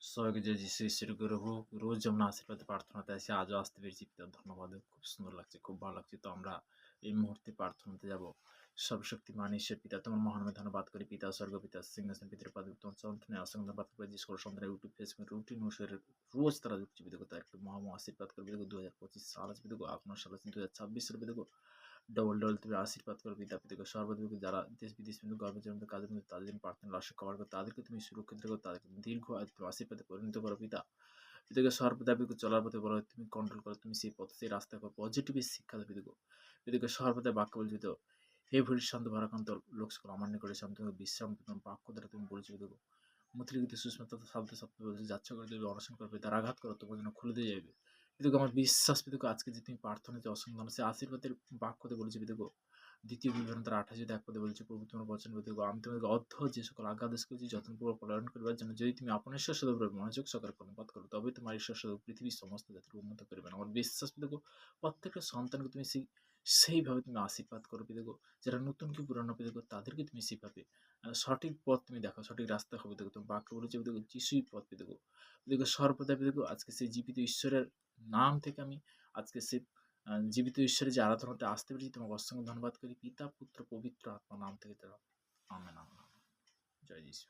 সবাইকে জয় যিশু ঈশ্বর করে হোক। রোজ যেমন আশীর্বাদ প্রার্থনাতে আসি, আজও আসতে পেরেছি। পিতার ধন্যবাদ। খুব সুন্দর লাগছে, খুব ভালো লাগছে। তো আমরা এই মুহূর্তে প্রার্থনাতে যাব। সর্বশক্তিমান ঈশ্বর পিতা, তোমার মহানামে ধন্যবাদ করি। পিতা স্বর্গ পিতা সিংহাসন পিতার পাদে তোমার চন্দ্রনে অসংখ্য ধন্যবাদ করি। যে সকল সন্তানের ইউটিউব ফেসবুক রুটিন অনুসারে রোজ তারা জীবিত করতে একটু মহামা আশীর্বাদ করবে। দেখো 2025 সাল আছে, দেখো আপনার সাল আছে 2026 সালে, দেখো ডবল ডবল তুমি আশীর্বাদ করো পিতা। পিতাকে সর্বদিকে যারা দেশ বিদেশ কিন্তু গর্ভের মধ্যে কাজের মধ্যে তাদের জন্য প্রার্থনা লাশ কভার করো, তাদেরকে তুমি সুরক্ষিত করো, তাদেরকে দীর্ঘ আশীর্বাদে পরিণত করো পিতা। পিতাকে সর্বদাপিকে চলার পথে বলো, তুমি কন্ট্রোল করো, তুমি সেই পথ সেই রাস্তা করো, পজিটিভ শিক্ষা দেবে পিতাকে। পিতাকে সর্বদা বাক্য বলছি তো, হে ভুল শান্ত ভারাকান্ত লোক সকল অমান্য করে শান্ত বিশ্রাম তোমার বাক্য দ্বারা তুমি বলছি পিতাকে। মূর্তিলিখিত সুস্মিতা শব্দ শব্দ বলছে যাচ্ছ করে তুমি অনশন করবে, তার আঘাত করো, তোমার জন্য খুলে দিয়ে যাবে পিতাকে। আমার বিশ্বাস পিতাকে আজকে যে তুমি প্রার্থনাতে অসংখ্য সে আশীর্বাদের বাক্যতে বলেছি পিতাকে। দ্বিতীয় বিবরণ তার 28 এক পদে বলছে, প্রভু তোমার বচন পিতাকে, আমি তোমাকে অর্ধ যে সকল আজ্ঞাদেশ করেছি যত্নপূর্বক পালন করবার জন্য, যদি তুমি আপনার ঈশ্বর সদা মনোযোগ সহকারে কর্ণপাত করো, তবে তোমার ঈশ্বর সদা পৃথিবীর সমস্ত জাতির উন্নত করবেন। আমার বিশ্বাস পিতাকে প্রত্যেকটা সন্তানকে তুমি সেইভাবে তুমি আশীর্বাদ করো পিতাকে। যারা নতুন কি পুরানো পিতাকে তাদেরকে তুমি সেইভাবে সঠিক পথ তুমি দেখো, সঠিক রাস্তা হবে দেখো। তুমি বাক্য বলেছে দেখো যিশুই পথ দেখো। দেখো সর্বদা দেখো আজকে সেই জীবিত ঈশ্বরের নাম থেকে আমি আজকে সেই জীবিত ঈশ্বরের যে আরাধনাতে আসতে পেরেছি, তোমাকে অসংখ্য ধন্যবাদ করি পিতা পুত্র পবিত্র আত্মা নাম থেকে তারা আমেন আমেন আমেন। জয় যিশু।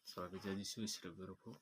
সবাইকে জয় যিশু ঈশ্বরের গৌরব হোক।